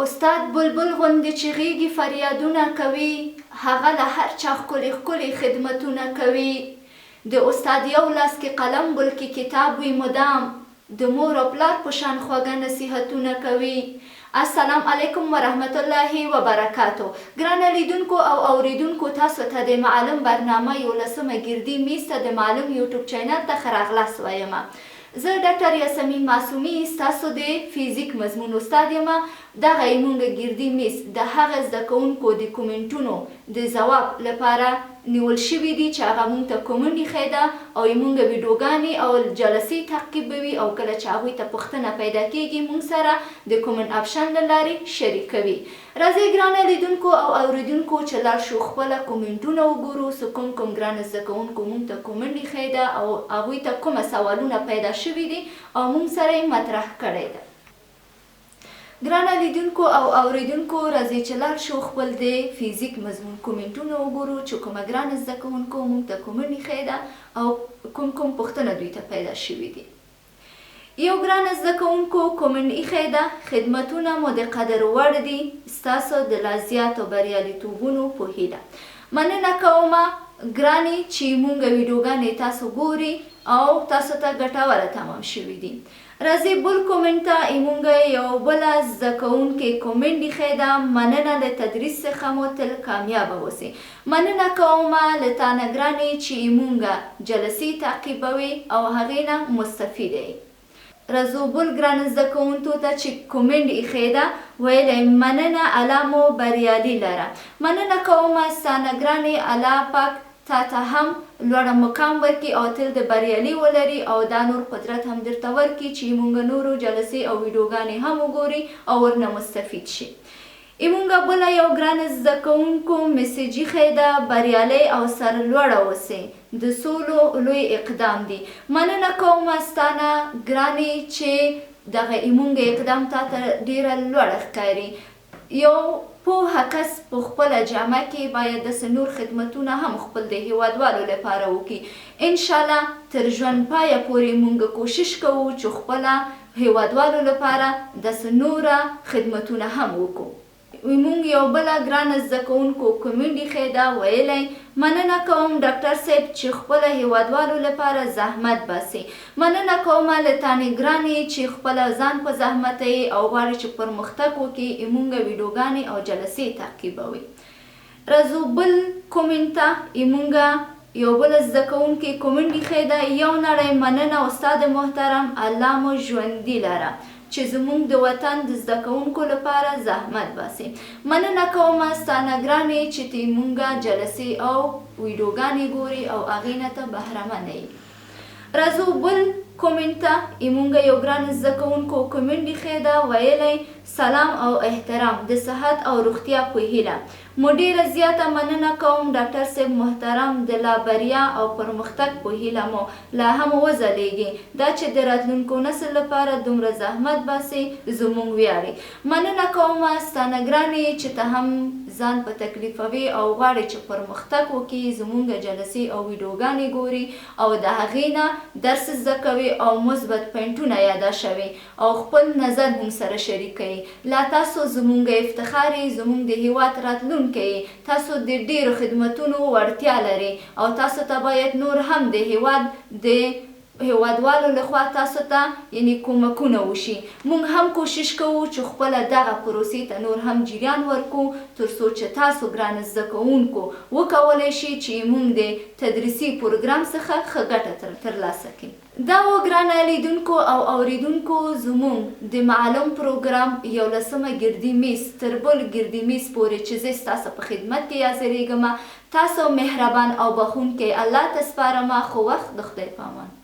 استاد بلبل غوندې چې غیږې فریادونه کوي، هغه له هر چا ښکلي ښکلي خدمتونه کوي. د استاد یو لاس کې قلم بل کې کتاب وي مدام، د مور او پلار په شان خوږه نصیحتونه کوي. السلام علیکم ورحمت الله وبرکاتو. ګرانه لیدونکو او اوریدونکو، تاسو ته د معلم برنامه 11مه ګردي میز ته د معلم یوټیوب چینل ته ښه راغلاست وایم. زه ډاکټر یاسمین معصومي ستاسو د فزیک مضمون استاد یم. دغه زموږ ګردي میز د هغه زده کوونکو د کومنټونو د ځواب لپاره نیول شوي دي چې هغه موږ ته کومنټ ایښی ده او موږ ویډیوګانې او جلسې تعقیبوي، او کله چې هغوی ته پوښتنه پیدا کیږي موږ سره د کومنټ آپشن له لارې شریکوي. راځئ ګرانه لیدونکو او اوریدونکو چې لاړ شو خپله کومنټونه وګورو، څه کوم ګرانه زده کوونکو موږ ته کومنټ ایښی ده او هغوی ته کومه سوالونه پیدا شوي دي او موږ سره یې مطرح کړی ده. ګرانه لیدونکو او اوریدونکو، راځئ چې لاړ شو خپل د فزیک مضمون کومنټونه وګورو چې کومه ګرانه زده کوونکو موږ ته کومنټ ایښی ده او کوم پوښتنه دوی ته پیدا شوي دي. یو ګرانه زده کوونکو کومنټ ایښی ده: خدمتونه مو د قدر وړ دي، ستاسو د لا زیاتو بریالیتوبونو په هیله. مننه کومه ګرانې چې موږ ویډیوګانې تاسو ګوري او تاسو ته ګټوره تمام شوي دي. راځئ بل کومنټ ته موږ یو بله زده کوونکې کومنټ ایښی ده: مننه له تدریس څخه مو تل کامیابه اوسئ. مننه کومه له تا نه ګرانې چې موږ جلسې تعقیبوي او هغې نه مستفیده یې. راځو بل ګرانه زده کوونکو ته چې کومنټ ایښی ده، ویلی مننه الله مو بریالي لره. مننه کومه ستا نه ګرانې، الله پاک تا ته هم لوړه مقام ورکړي او تل د بریالي ولري او دا نور قدرت هم درته ورکړي چې موږ نورو جلسې او ویډیوګانې هم وګوري او ورنه مستفید شي. موږ بله یو ګرانه زده کوونکو میسیج ایښی ده: بریالی او سرلوړه اوسئ، د سولو لوی اقدام دی. مننه کومه ستا نه ګرانې چې دغه موږ اقدام تا ته ډیره لوړه ښکاري. یو پوهه کس په خپله جامه کې باید داسې نور خدمتونه هم خپل د هیوادوالو لپاره وکړي. انشاءالله تر ژوند پایه پورې موږ کوشش کوو چې خپله هیوادوالو لپاره داسې نوره خدمتونه هم وکړو. موږ یو بله ګرانه زده کوونکو کومنټ ایښی ده، ویلی مننه کوم ډاکټر صاحب چې خپله هیوادوالو لپاره زحمت باسي. مننه کومه له تانې ګرانې چې خپله ځان په زحمت یې او غواړي چې پرمختګ وکړي، موږ ویډیوګانې او جلسې تعقیبوي. راځو بل کومنټ ته. موږ یو بل زده کوونکي کومنټ ایښی ده: یو نړۍ مننه استاد محترم، الله مو ژوندي لره چې زموږ د وطن د زده کوونکو لپاره زحمت باسي. مننه کومه ستا نه ګرانې چې ته موږ جلسې او ویډیوګانې ګوري او هغې نه ته بهرمنه یې. راځو بل کومنټ ته. موږ یو ګران زده کوونکو کومنټ ایښی ده، ویلی سلام او احترام، د صحت او روغتیا په هیله. مو ډیره زیاته مننه کوم ډاکټر صاحب محترم، د لا بریا او پرمختګ په هیله مو لا هم وځلیږي. دا چې د راتلونکو نسل لپاره دومره زحمت باسي زموږ ویاړي. مننه کومه ستا نه ګرانې چې ته هم ځان په تکلیفوي او غواړې چې پرمختګ وکړي، زموږ جلسې او ویډیوګانې ګوري او د هغې نه درس زده کوي او مثبت پوینټونه یاداشوي او خپل نظر موږ سره شریکوي. لا تاسو زموږ افتخار یې، زموږ د هیواد راتلونکی یې. تاسو د ډیرو خدمتونو وړتیا لرئ او تاسو ته باید نور هم د هیوادوالو لخوا تاسو ته یعنی کومکونه وشي. موږ هم کوشش کوو چې خپله دغه پروسې ته نور هم جریان ورکړو تر څو چې تاسو ګرانه زده کوونکو وکولی شي چې موږ د تدریسي پروګرام څخه ښه ګټه ترلاسه کړي. دا و ګرانه لیدونکو او اوریدونکو زموږ د معلم پروګرام 11مه ګردي میز تر بل ګردي میز پورې چې زه ستاسو په خدمت کې حاضرېږم. تاسو مهربان او بخښونکی الله ته سپارم. خو وخت د خدای په امان.